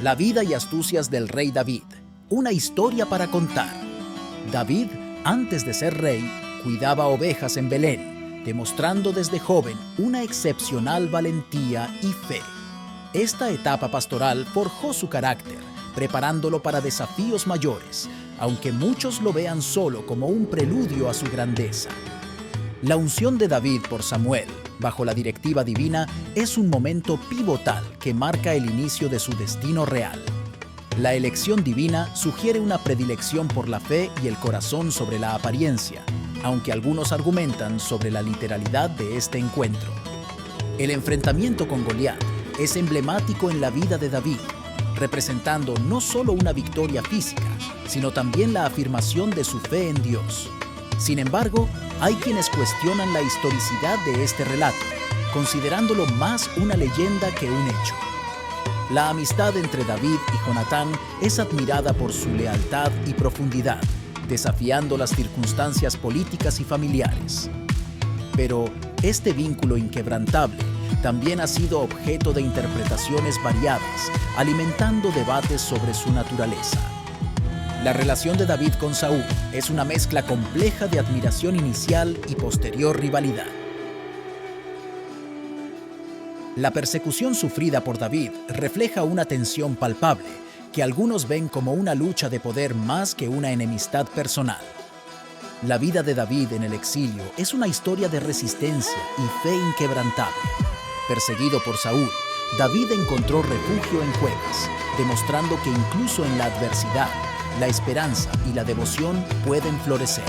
La vida y astucias del rey David. Una historia para contar. David, antes de ser rey, cuidaba ovejas en Belén, demostrando desde joven una excepcional valentía y fe. Esta etapa pastoral forjó su carácter, preparándolo para desafíos mayores, aunque muchos lo vean solo como un preludio a su grandeza. La unción de David por Samuel, bajo la directiva divina, es un momento pivotal que marca el inicio de su destino real. La elección divina sugiere una predilección por la fe y el corazón sobre la apariencia, aunque algunos argumentan sobre la literalidad de este encuentro. El enfrentamiento con Goliat es emblemático en la vida de David, representando no solo una victoria física, sino también la afirmación de su fe en Dios. Sin embargo, hay quienes cuestionan la historicidad de este relato, considerándolo más una leyenda que un hecho. La amistad entre David y Jonatán es admirada por su lealtad y profundidad, desafiando las circunstancias políticas y familiares. Pero este vínculo inquebrantable también ha sido objeto de interpretaciones variadas, alimentando debates sobre su naturaleza. La relación de David con Saúl es una mezcla compleja de admiración inicial y posterior rivalidad. La persecución sufrida por David refleja una tensión palpable que algunos ven como una lucha de poder más que una enemistad personal. La vida de David en el exilio es una historia de resistencia y fe inquebrantable. Perseguido por Saúl, David encontró refugio en cuevas, demostrando que incluso en la adversidad, la esperanza y la devoción pueden florecer.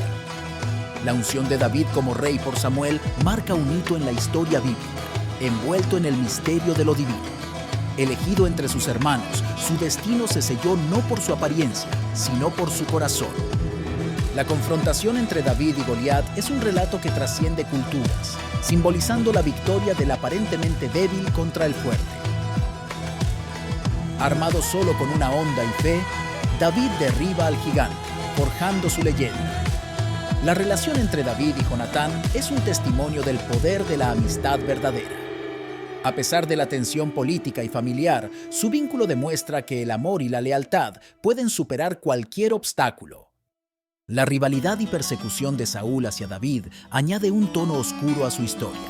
La unción de David como rey por Samuel marca un hito en la historia bíblica, envuelto en el misterio de lo divino. Elegido entre sus hermanos, su destino se selló no por su apariencia, sino por su corazón. La confrontación entre David y Goliat es un relato que trasciende culturas, simbolizando la victoria del aparentemente débil contra el fuerte. Armado solo con una honda y fe, David derriba al gigante, forjando su leyenda. La relación entre David y Jonatán es un testimonio del poder de la amistad verdadera. A pesar de la tensión política y familiar, su vínculo demuestra que el amor y la lealtad pueden superar cualquier obstáculo. La rivalidad y persecución de Saúl hacia David añade un tono oscuro a su historia.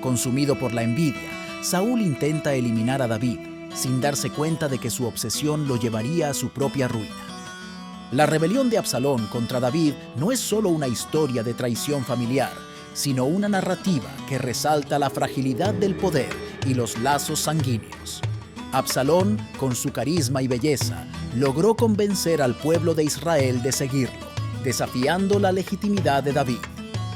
Consumido por la envidia, Saúl intenta eliminar a David, sin darse cuenta de que su obsesión lo llevaría a su propia ruina. La rebelión de Absalón contra David no es solo una historia de traición familiar, sino una narrativa que resalta la fragilidad del poder y los lazos sanguíneos. Absalón, con su carisma y belleza, logró convencer al pueblo de Israel de seguirlo, desafiando la legitimidad de David.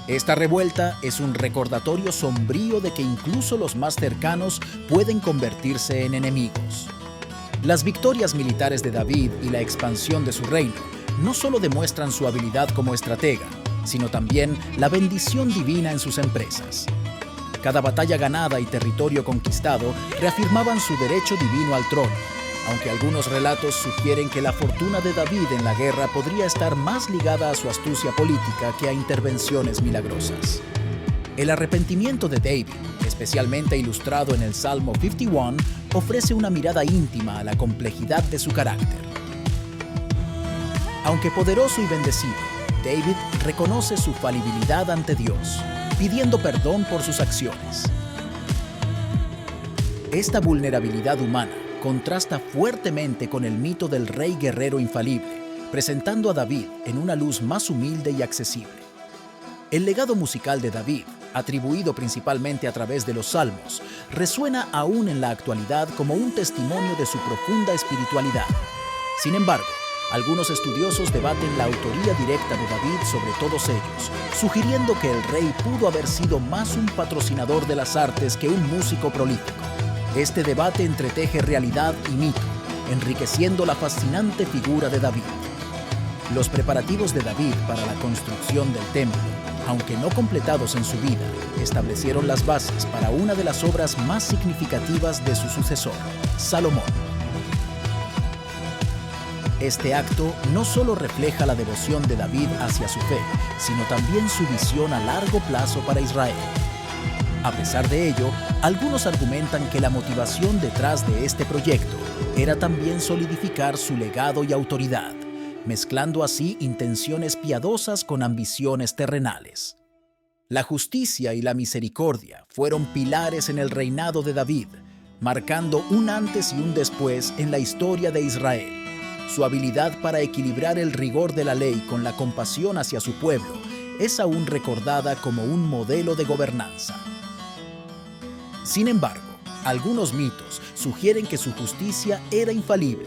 Esta revuelta es un recordatorio sombrío de que incluso los más cercanos pueden convertirse en enemigos. Las victorias militares de David y la expansión de su reino no solo demuestran su habilidad como estratega, sino también la bendición divina en sus empresas. Cada batalla ganada y territorio conquistado reafirmaban su derecho divino al trono, aunque algunos relatos sugieren que la fortuna de David en la guerra podría estar más ligada a su astucia política que a intervenciones milagrosas. El arrepentimiento de David, especialmente ilustrado en el Salmo 51, ofrece una mirada íntima a la complejidad de su carácter. Aunque poderoso y bendecido, David reconoce su falibilidad ante Dios, pidiendo perdón por sus acciones. Esta vulnerabilidad humana contrasta fuertemente con el mito del rey guerrero infalible, presentando a David en una luz más humilde y accesible. El legado musical de David, atribuido principalmente a través de los salmos, resuena aún en la actualidad como un testimonio de su profunda espiritualidad. Sin embargo, algunos estudiosos debaten la autoría directa de David sobre todos ellos, sugiriendo que el rey pudo haber sido más un patrocinador de las artes que un músico prolífico. Este debate entreteje realidad y mito, enriqueciendo la fascinante figura de David. Los preparativos de David para la construcción del templo, aunque no completados en su vida, establecieron las bases para una de las obras más significativas de su sucesor, Salomón. Este acto no solo refleja la devoción de David hacia su fe, sino también su visión a largo plazo para Israel. A pesar de ello, algunos argumentan que la motivación detrás de este proyecto era también solidificar su legado y autoridad, mezclando así intenciones piadosas con ambiciones terrenales. La justicia y la misericordia fueron pilares en el reinado de David, marcando un antes y un después en la historia de Israel. Su habilidad para equilibrar el rigor de la ley con la compasión hacia su pueblo es aún recordada como un modelo de gobernanza. Sin embargo, algunos mitos sugieren que su justicia era infalible,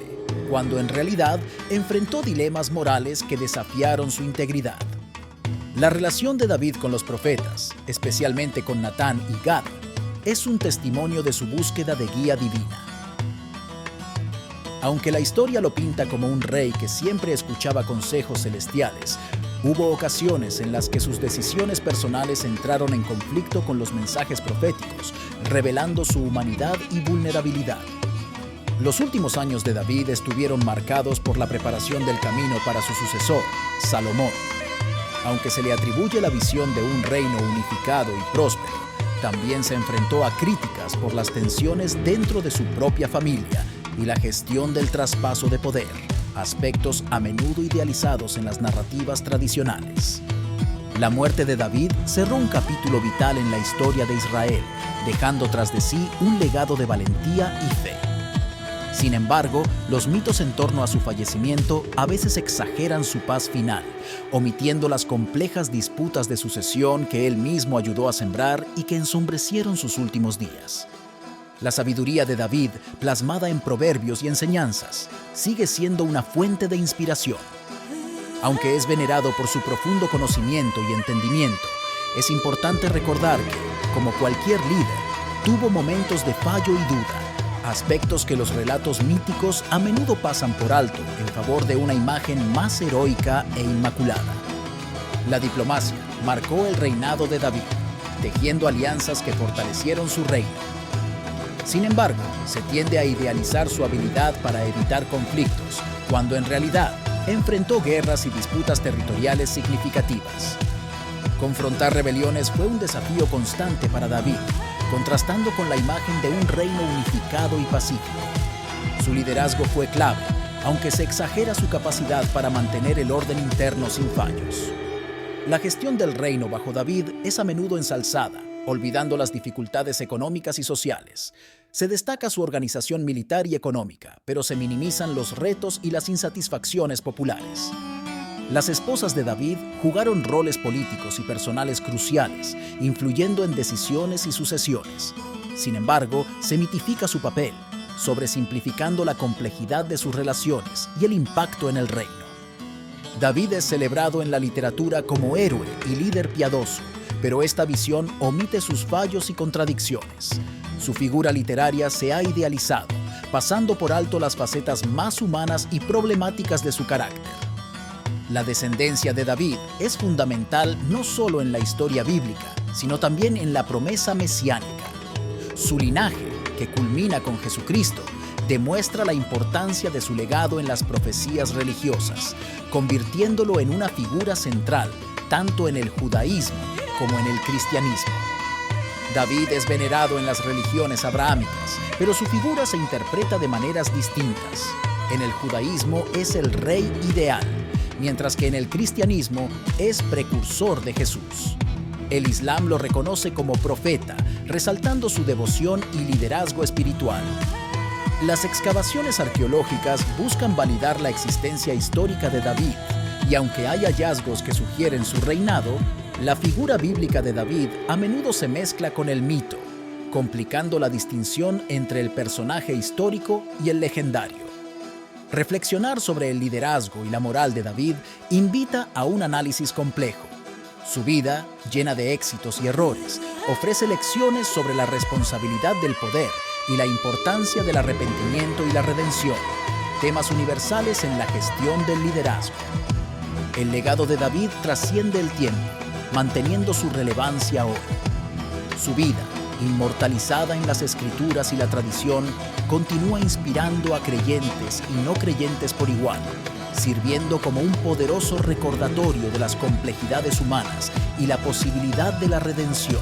cuando en realidad enfrentó dilemas morales que desafiaron su integridad. La relación de David con los profetas, especialmente con Natán y Gad, es un testimonio de su búsqueda de guía divina. Aunque la historia lo pinta como un rey que siempre escuchaba consejos celestiales, hubo ocasiones en las que sus decisiones personales entraron en conflicto con los mensajes proféticos, revelando su humanidad y vulnerabilidad. Los últimos años de David estuvieron marcados por la preparación del camino para su sucesor, Salomón. Aunque se le atribuye la visión de un reino unificado y próspero, también se enfrentó a críticas por las tensiones dentro de su propia familia y la gestión del traspaso de poder, aspectos a menudo idealizados en las narrativas tradicionales. La muerte de David cerró un capítulo vital en la historia de Israel, dejando tras de sí un legado de valentía y fe. Sin embargo, los mitos en torno a su fallecimiento a veces exageran su paz final, omitiendo las complejas disputas de sucesión que él mismo ayudó a sembrar y que ensombrecieron sus últimos días. La sabiduría de David, plasmada en proverbios y enseñanzas, sigue siendo una fuente de inspiración. Aunque es venerado por su profundo conocimiento y entendimiento, es importante recordar que, como cualquier líder, tuvo momentos de fallo y duda, aspectos que los relatos míticos a menudo pasan por alto en favor de una imagen más heroica e inmaculada. La diplomacia marcó el reinado de David, tejiendo alianzas que fortalecieron su reino. Sin embargo, se tiende a idealizar su habilidad para evitar conflictos, cuando en realidad enfrentó guerras y disputas territoriales significativas. Confrontar rebeliones fue un desafío constante para David, contrastando con la imagen de un reino unificado y pacífico. Su liderazgo fue clave, aunque se exagera su capacidad para mantener el orden interno sin fallos. La gestión del reino bajo David es a menudo ensalzada, olvidando las dificultades económicas y sociales. Se destaca su organización militar y económica, pero se minimizan los retos y las insatisfacciones populares. Las esposas de David jugaron roles políticos y personales cruciales, influyendo en decisiones y sucesiones. Sin embargo, se mitifica su papel, sobresimplificando la complejidad de sus relaciones y el impacto en el reino. David es celebrado en la literatura como héroe y líder piadoso, pero esta visión omite sus fallos y contradicciones. Su figura literaria se ha idealizado, pasando por alto las facetas más humanas y problemáticas de su carácter. La descendencia de David es fundamental no solo en la historia bíblica, sino también en la promesa mesiánica. Su linaje, que culmina con Jesucristo, demuestra la importancia de su legado en las profecías religiosas, convirtiéndolo en una figura central tanto en el judaísmo como en el cristianismo. David es venerado en las religiones abrahámicas, pero su figura se interpreta de maneras distintas. En el judaísmo es el rey ideal, mientras que en el cristianismo es precursor de Jesús. El Islam lo reconoce como profeta, resaltando su devoción y liderazgo espiritual. Las excavaciones arqueológicas buscan validar la existencia histórica de David, y aunque hay hallazgos que sugieren su reinado, la figura bíblica de David a menudo se mezcla con el mito, complicando la distinción entre el personaje histórico y el legendario. Reflexionar sobre el liderazgo y la moral de David invita a un análisis complejo. Su vida, llena de éxitos y errores, ofrece lecciones sobre la responsabilidad del poder y la importancia del arrepentimiento y la redención, temas universales en la gestión del liderazgo. El legado de David trasciende el tiempo, manteniendo su relevancia hoy. Su vida, inmortalizada en las escrituras y la tradición, continúa inspirando a creyentes y no creyentes por igual, sirviendo como un poderoso recordatorio de las complejidades humanas y la posibilidad de la redención.